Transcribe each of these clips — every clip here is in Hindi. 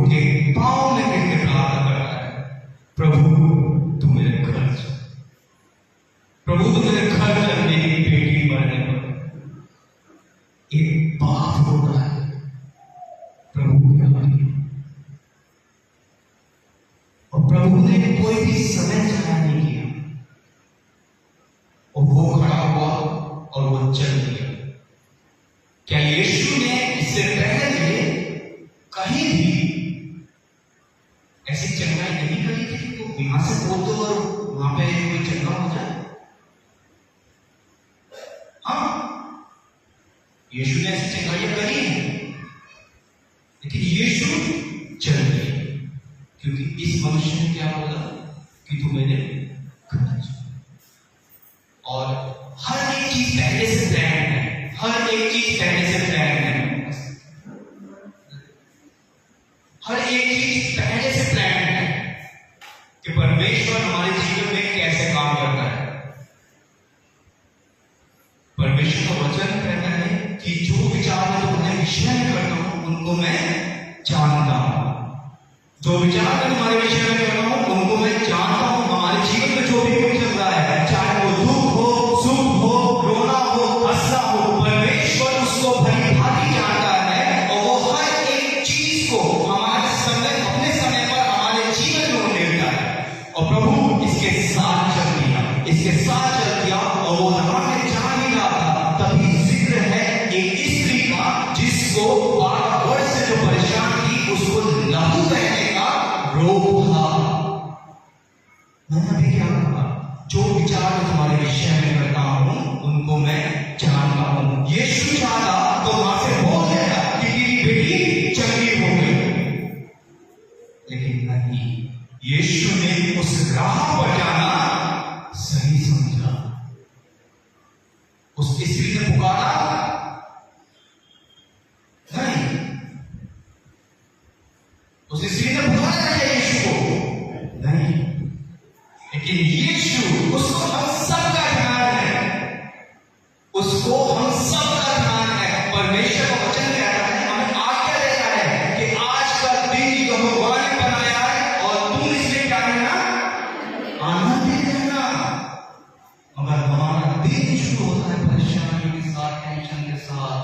के पांव में गिर के प्रार्थना करता है, प्रभु तू मेरे घर चल, प्रभु तू मेरे घर चल, मेरी बेटी मरने पर। एक बाप होता है प्रभु के लिए, और प्रभु ने कोई भी समय जाया नहीं किया, और वो खड़ा हुआ और वो चल दिया। क्या यीशु ने इससे पहले कहीं भी ऐसी चंगाई नहीं करी थी कि वो यहां से बोल दो और वहां पे कोई चंगा हो जाए? हाँ, यीशु ने ऐसी चंगाइयां करी है, लेकिन यीशु चल गए, क्योंकि इस मनुष्य ने क्या बोला कि तू मेरे घर चल। और हर एक चीज पहले से प्लान है, हर एक चीज पहले से प्लान है, हर एक चीज पहले से प्लान है कि परमेश्वर हमारे जीवन में कैसे काम करता है। परमेश्वर का वचन कहता है कि जो विचार मैं तुम्हारे विषय में करता हूं उनको मैं जानता हूं, जो विचार मैं तुम्हारे विषय में कर रहा हूं उनको मैं जानता हूं। हमारे जीवन में जो भी कुछ चल रहा है, चाहे वो दुख हो, सुख हो, रोना हो, हंसना हो, परमेश्वर उसको भली भांति जानता है, और वो हर एक चीज को हमारे समय, अपने समय पर हमारे जीवन में उन्हें है। और प्रभु इसके साथ चल दिया, इसके साथ चल दिया, और वो राह में जा ही रहा था, तभी जिक्र है एक स्त्री का जिसको 12 वर्ष से जो परेशान थी, उसको लहू बहने का रोग था। मैंने अभी क्या कहा, जो विचार मैं तुम्हारे विषय में करता हूं उनको मैं जानता हूं। यीशु चाहता तो वहां से बोल देगा कि तेरी बेटी चंगी हो गई, लेकिन नहीं, यीशु ने उस राह पर जाना सही समझा। उस स्त्री ने पुकारा नहीं, उस स्त्री ने पुकारा है यीशु को नहीं, लेकिन यीशु, उसको हम सबका ध्यान है, उसको हम सबका ध्यान है। परमेश्वर का वचन कहता है, हमें आज्ञा देता है कि आज का दिन जो भगवान ने बनाया है और तुम इसमें क्या रहना, आनंदित रहना। मगर हमारा दिन शुरू होता है परेशानी के साथ, टेंशन के साथ,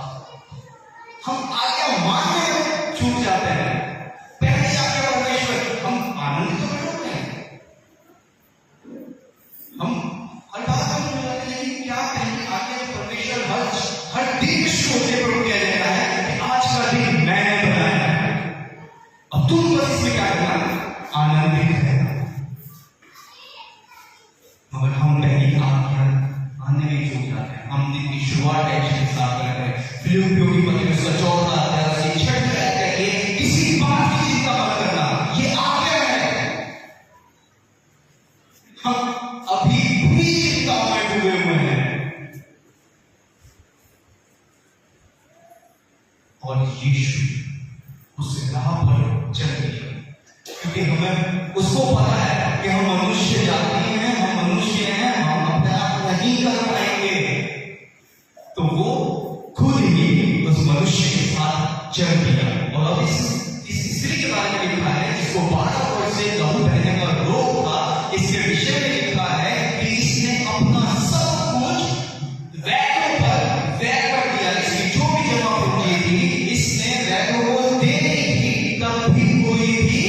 हम आज्ञा मानने में चूक जाते हैं। पहले आज्ञा परमेश्वर, हम आनंदित होते हैं, हम हर बात में लगते हैं कि क्या पहले आज्ञा परमेश्वर हर दिन शुरू होते पर कह देता है कि आज का दिन मैंने बनाया है, अब तुम बस इसमें क्या करना, आनंदित रहना। मगर हम पहली आज्ञा मानने में चूक जाते हैं। हम दिन की शुरुआत टेंशन के साथ करते हैं। फिलिप्पियों की पत्री उसका 14 अध्याय से 6 अध्याय के किसी बात की चिंता मत करना, ये आज्ञा है। हम अभी भी चिंताओं में डूबे हुए हैं, और यीशु उस राह पर चल दिया, क्योंकि हमें उसको पता है कि हम मनुष्य जाति हैं, हम मनुष्य हैं, हम अपने आप नहीं कर पाएंगे, तो वो खुद ही उस मनुष्य के साथ चल दिया। और अब इस स्त्री के बारे में लिखा है जिसको 12 वर्ष से लहू बहने का रोग था, इसके विषय में लिखा है कि इसने अपना सब कुछ वैद्यों पर व्यय कर दिया। इसकी जो भी जमा पूंजी थी इसने वैद्यों को दे दी, तब भी कोई भी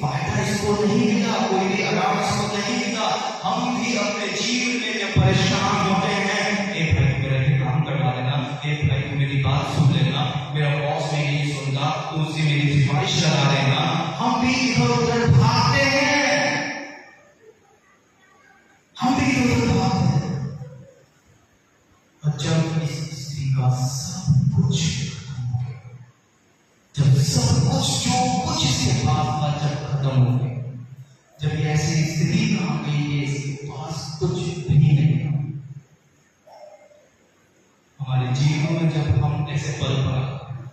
फायदा इसको नहीं मिला, कोई भी आराम इसको नहीं मिला। हम भी अपने जीवन में जब परेशान होते हैं, एक भाई मेरा ये काम करवा देना, एक भाई तू मेरी बात सुन लेना, मेरा बॉस नहीं नहीं सुनता, तू उससे मेरी सिफारिश लगा देना। हम भी इधर उधर भागते हैं, हम भी इधर उधर भागते हैं। और जब इस स्त्री का सब कुछ खत्म हो गया, जब सब कुछ जो कुछ इसके पास था जब खत्म हो गया, जब ये ऐसी स्थिति में आ गई कि इसके पास कुछ भी नहीं था। हमारे जीवन में जब हम ऐसे पल पर आते हैं,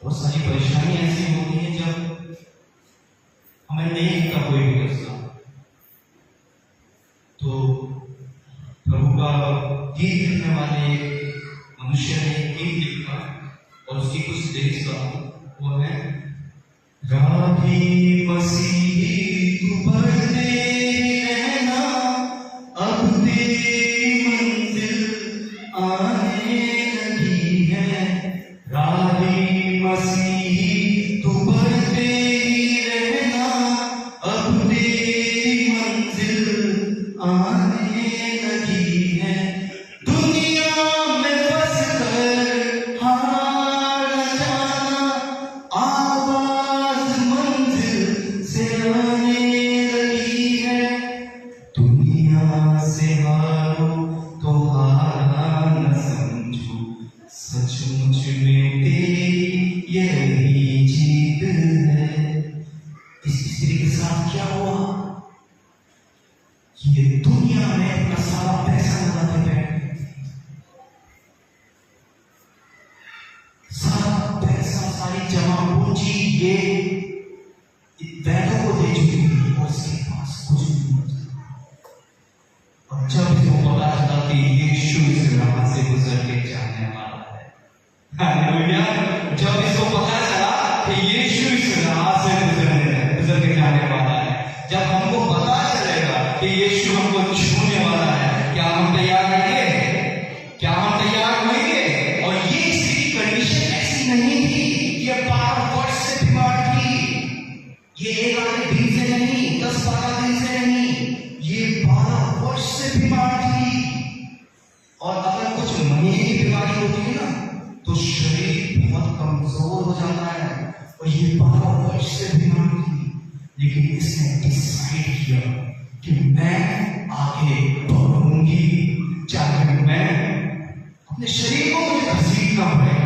बहुत सारी परेशानी ऐसी होती है जब हमें नहीं दिखता कोई भी रास्ता, तो प्रभु का गीत लिखने वाले मनुष्य ने गीत लिखा, और उसकी कुछ लिरिक्स का वो है, राही मसीही तू बढ़ते रहना, अब तेरी मंजिल आने लगी है। राही मसीही तू बढ़ते रहना, अब तेरी मंजिल आने लगी है। दुनिया में बस कर हार न जाना, आवाज मंजिल से आने लगी है। दुनिया से हारो तो हारा न समझो, सचमुच में तेरी यही जीत है। इस स्त्री के साथ क्या हुआ? ये दुनिया में अपना सारा पैसा लगाते बैठे, सारा पैसा, सारी जमा पूंजी ये वैदों को दे चुकी थी और इसके पास कुछ नहीं बचा। और जब इसको पता चला कि यीशु इस राह से गुजर के जाने वाला है, हालेलुया, जब इसको पता चला कि यीशु इस राह से गुजर के जाने वाला है, जब हमको पता चलेगा कि यीशु हमको छूने वाला है, क्या हम तैयार रहेंगे? क्या हम तैयार होंगे? और ये इसकी कंडीशन ऐसी नहीं थी, ये 12 वर्ष से बीमार थी, ये एक आधे दिन से नहीं, 10-12 दिन से नहीं, ये 12 वर्ष से बीमार थी। और अगर कुछ महीने की बीमारी होती है ना, तो शरीर बहुत कमजोर हो जाता है, और ये 12 वर्ष से बीमार थी। लेकिन इसने डिसाइड किया कि मैं आगे बढ़ूंगी, चाहे मैं अपने शरीर को मुझे घसीटना पड़े,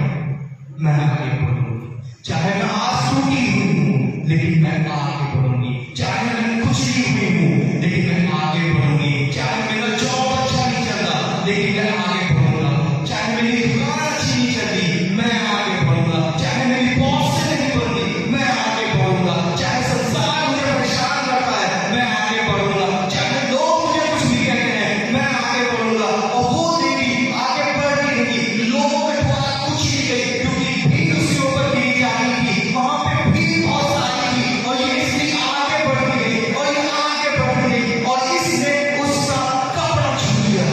मैं आगे बढ़ूंगी। चाहे मैं आज टूटी हुई हूं, लेकिन मैं आगे बढ़ूंगी। चाहे मैं कुचली हुई हूं, लेकिन मैं आगे बढ़ूंगी। चाहे मेरा जॉब अच्छा नहीं चल रहा, लेकिन मैं आगे बढ़ूंगा। चाहे मेरी दुकान अच्छी नहीं चलती, मैं आगे बढ़ूंगा। चाहे मेरी बॉस से नहीं बनती, मैं आगे बढ़ूंगा। चाहे संसार मुझे परेशान करता है, मैं आगे बढ़ूंगा। चाहे लोग मुझे कुछ भी कहते हैं, मैं आगे बढ़ूंगा। और वो देवी आगे बढ़ती रही, लोगों के द्वारा कुछ ही गई, क्योंकि भीड़ उसके ऊपर गिरी जा रही थी, वहां पे भीड़ बहुत सारी थी, और ये स्त्री आगे बढ़ती गई, और ये आगे बढ़ती गई, और इसने उसका कपड़ा छू लिया।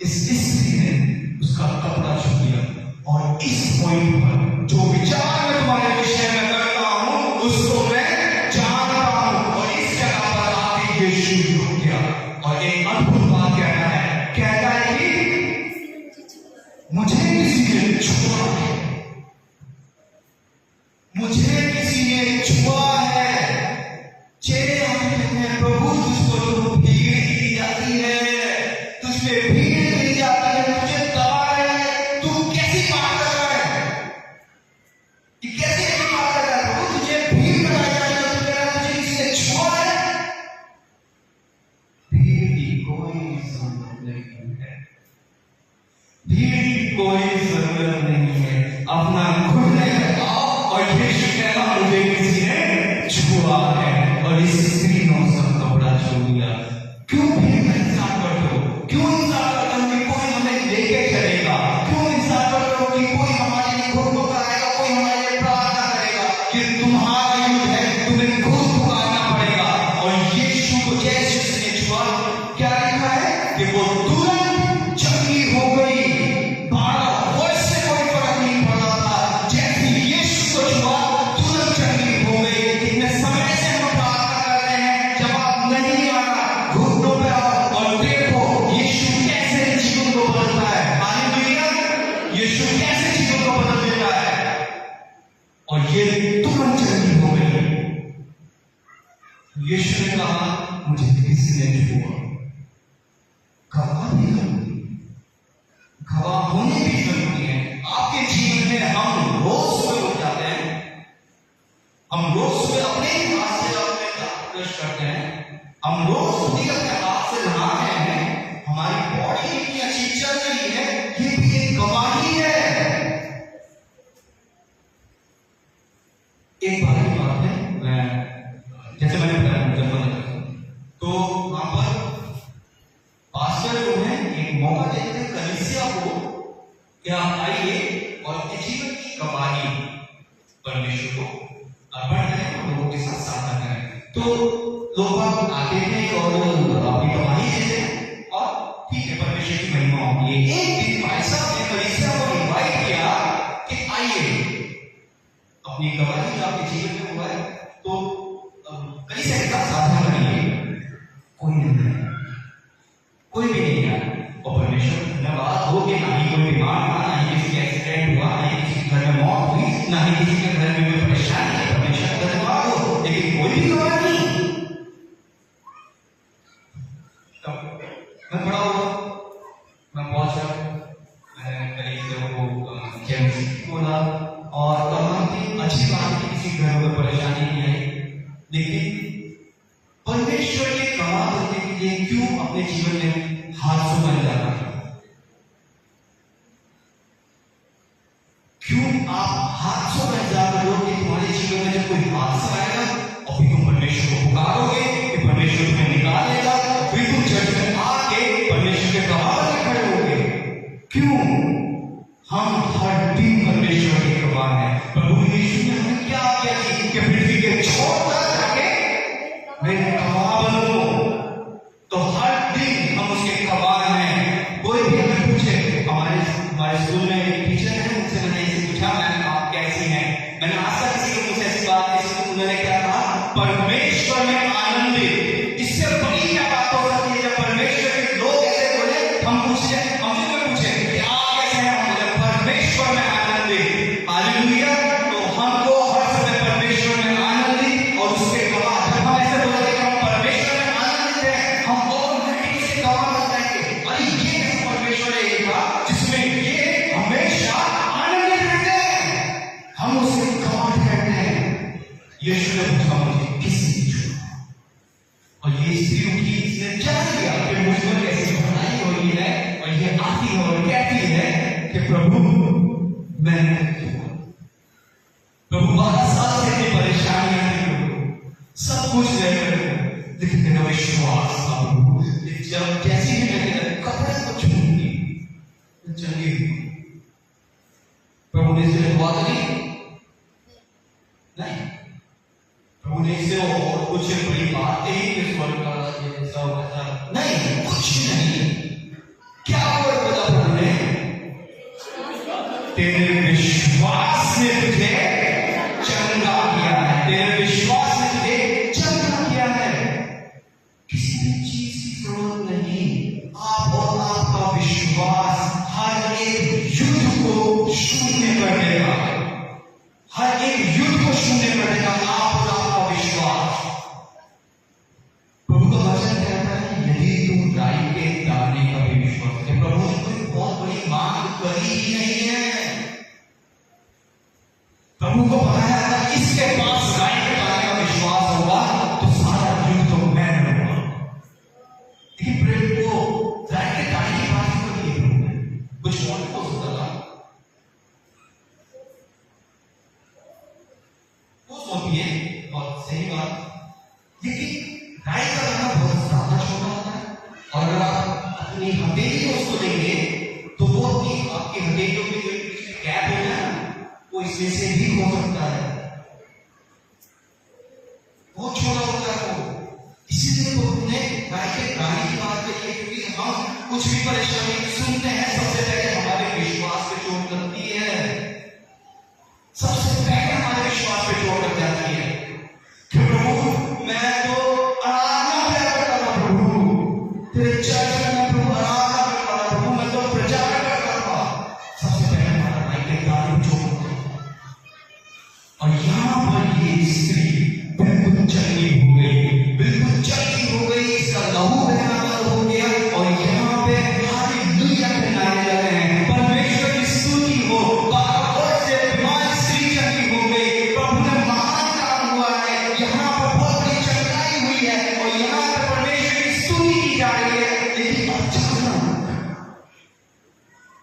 इस स्त्री ने उसका कपड़ा छू लिया। और इस पॉइंट पर जो विचार मैं तुम्हारे विषय में करता हूं, उसको मैं जानता हूं। और इस जगह पर आके यीशु रुक गया, और एक अद्भुत बात कहता है कि मुझे किसी ने छुआ है, मुझे किसी ने छुआ है। चेहरे हम कहते हैं, प्रभु तुझको तो भीड़ दी जाती है, तुझ पे भीड़ दी जाती है, तुझे दबा है, तू कैसी बात कर रहा है? ये कैसी बात कर रहा है? प्रभु तुझे भीड़ लगाई जा रही है, तू कह रहा है तुझे किसी ने छुआ है? भीड़ की कोई जरूरत नहीं है, भीड़ की कोई जरूरत नहीं है। अपना घुटने लगाओ और यीशु कहना, मुझे किसी ने छुआ है। और इस स्त्री ने उसका कपड़ा छू लिया। क्यों भीड़ में इंतजार करते हो? क्यों इंतजार करते हो कि कोई हमें लेके चलेगा? क्यों इंतजार करते हो कि कोई हमारे लिए घुट पुकारेगा, कोई हमारे लिए प्रार्थना करेगा? कि तुम्हारा युद्ध है, तुम्हें घुट पुकारना पड़ेगा। और यीशु को जैसे उसने छुआ, क्या लिखा है कि वो तुरंत चंगी हो गई। 12 वर्ष से कोई फर्क नहीं पड़ रहा था, जैसे यीशु को छुआ तुरंत चंगी हो गई। इतने समय से हम प्रार्थना कर रहे हैं, जवाब नहीं आ रहा, घुटनों पे आओ और देखो यीशु कैसे जीवन को बदलता है। हालेलुया, यीशु कैसे जीवन को बदल देता है। और ये तुरंत चंगी हो गई। यीशु ने कहा, मुझे किसी ने छुआ। गवाह भी जरूरी, गवाह होने भी जरूरी है। आपके जीवन में हम रोज सुबह उठ जाते हैं, हम रोज सुबह अपने हाथ से अपने दांत ब्रश करते हैं, हम रोज सुबह अपने हाथ से नहाते हैं, हमारी बॉडी इतनी अच्छी चल रही है, ये भी एक गवाही है। एक बार की बात है, जैसे मैंने बताया तो वहां पर पास्टर जो है एक मौका देते हैं कलीसिया को, क्या आइए और जीवन की गवाही। परमेश्वर को अर्पण करें और लोगों के साथ साझा करें। तो लोग आते थे और अपनी गवाही देते और ठीक है, परमेश्वर की महिमा होती है। एक दिन भाई साहब ने कलीसिया को इनवाइट किया कि आइए अपनी गवाही जो आपके जीवन में हुआ है तो कलीसिया के साथ साझा करिए। कोई नहीं, कोई भी नहीं आया। और परमेश्वर धन्यवाद हो कि ना ही कोई बीमार था, ना ही किसी का एक्सीडेंट हुआ, ना ही किसी के घर में मौत हुई, ना ही किसी के घर में कोई परेशानी है। परमेश्वर धन्यवाद हो, लेकिन कोई भी गवाह नहीं। मैं खड़ा हुआ, मैं पहुंचा, मैंने कलीसिया को बोला और कहा कि अच्छी बात है किसी घर में परेशानी नहीं आई, लेकिन परमेश्वर के गवाह बनने के लिए क्यों अपने जीवन में हादसों बन जाता है? क्यों आप हादसों बन जाते हो कि तुम्हारे जीवन में जब कोई हादसा आएगा और फिर तुम परमेश्वर को पुकारोगे कि परमेश्वर तुम्हें निकालेगा, फिर तुम चर्च में आके परमेश्वर के गवाह बनने खड़े होगे? क्यों? हम हर दिन परमेश्वर के गवाह हैं। प्रभु यीशु ने हमें क्या आज्ञा दी कि पृथ्वी के छोर तक जाके मेरे गवाह बनो। तो हर दिन हम उसके गवाह हैं। कोई भी हमें पूछे, हमारे स्कूल में एक टीचर है, उनसे मैंने इसे पूछा, मैम आप कैसी हैं? मैंने आज तक किसी को पूछा ऐसी बात नहीं, तो उन्होंने क्या कहा? परमेश्वर में आनंदित। इससे बड़ी क्या बात हो सकती है जब परमेश्वर के लोग ऐसे बोले, हम पूछे, हमसे कोई पूछे कि आप कैसे हैं? हम बोले परमेश्वर में आनंदित। हालेलुया। तो हमको हर समय परमेश्वर में आनंदित और उसके गवाह। जब हम ऐसे बोलते हैं हम परमेश्वर में आनंदित हैं, हम ऑटोमेटिकली उसके गवाह बन जाएंगे। अरे ये कैसा परमेश्वर है एक बात जिसमें ये हमेशा आनंदित रहते हैं, हम उसे गवाह कहते हैं। यीशु ने पूछा मुझे किसी ने छुआ, और ये स्त्री उठी, इसने जान लिया कि मुझ पर कैसी भलाई हो रही है, और ये आती है और कहती है कि प्रभु मैंने प्रभु 12 साल से इतनी परेशानियां थी, सब कुछ लेकिन मेरा विश्वास था प्रभु, जब जैसे ही मैंने कपड़े को छूंगी चंगी हुई। प्रभु ने इसे दुआ करी नहीं, प्रभु ने इसे और कुछ बड़ी बात कही कि स्वर्ग का ये सब ऐसा नहीं, कुछ नहीं। क्या वर्ड बोला प्रभु ने? तेरे विश्वास ने तुझे चंगा किया है, तेरे विश्वास ने तुझे चंगा किया है। किसी भी चीज की जरूरत नहीं, आप और आपका विश्वास हर एक युद्ध को शून्य कर देगा, हर एक युद्ध को शून्य कर देगा। आप और आपका विश्वास। प्रभु का वचन कहता है यदि तुम राई के दाने का भी विश्वास है। प्रभु ने कोई बहुत बड़ी मांग करी ही नहीं है। प्रभु को बताया था इसके पास राई के दाने का विश्वास होगा तो सारा युद्ध तो मैं लड़ूंगा। लेकिन प्रभु को राई के दाने की बात करी है, कुछ और हो सकता था। वो सोचिए बहुत सही बात, लेकिन राई का दाना बहुत ज्यादा छोटा होता है, और अगर आप अपनी हथेली में उसको देंगे तो वो आपकी हथेलियों में जो गैप हो जाए वो इसमें से भी हो सकता है, बहुत छोटा होता है वो। इसीलिए तो हमने राई के दाने की बात करी है, क्योंकि हम कुछ भी परेशानी सुनते हैं सबसे पहले हमारे विश्वास पे चोट लगती है, सबसे पहले हमारे विश्वास पे चोट लग जाती है कि प्रभु मैं तो आराधना करता था, प्रभु तेरे चर्च में प्रभु आराधना करता था, प्रभु मैं तो प्रचार करता था। सबसे पहले हमारा राई के दाने पे चोट लगता है। और यहाँ पर ये स्त्री बिल्कुल चंगी हो गई, बिल्कुल चंगी हो गई, इसका लहू बहना बंद हो गया, और यहाँ पे हालेलुया कहने लगे हैं, परमेश्वर की स्तुति हो। 12 वर्ष से बीमार स्त्री चंगी हो गई। प्रभु ने महान काम हुआ है, यहाँ पर बहुत बड़ी चंगाई हुई है, और यहाँ पर परमेश्वर की स्तुति की जा रही है। लेकिन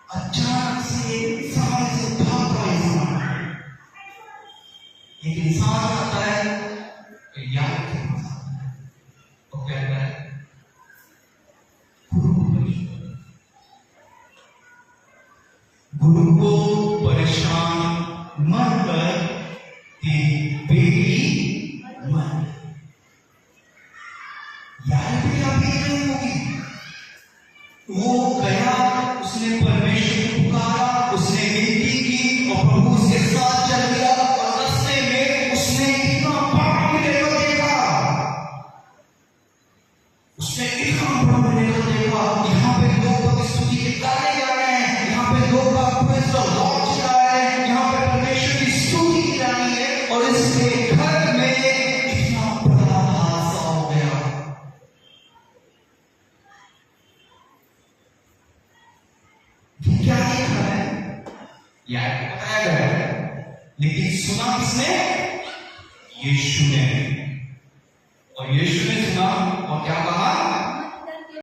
अचानक से इंसान से भागता इंसान, एक इंसान आता है याद के पास और कहता है गुरु को परेशान मत कर, यार भी क्या बीत रही होगी। वो गया, उसने परमेश्वर को पुकारा, उसने विनती की और प्रभु उसके साथ चल गया और रास्ते में उसने इतना बड़ा मिरेकल देखा, उसने इतना बड़ा मिरेकल देखा। यहाँ पे लोग भक्ति स्तुति के गाने गा रहे हैं, यहाँ पे लोग प्रेज़ द लॉर्ड चिल्ला रहे हैं, यहाँ पे परमेश्वर की स्तुति की जा रही है और इसके घर में इतना बड़ा हादसा हो गया। क्या देखा है यार बताया गया है, लेकिन सुना किसने? यीशु ने। और यीशु ने सुना और क्या कहा?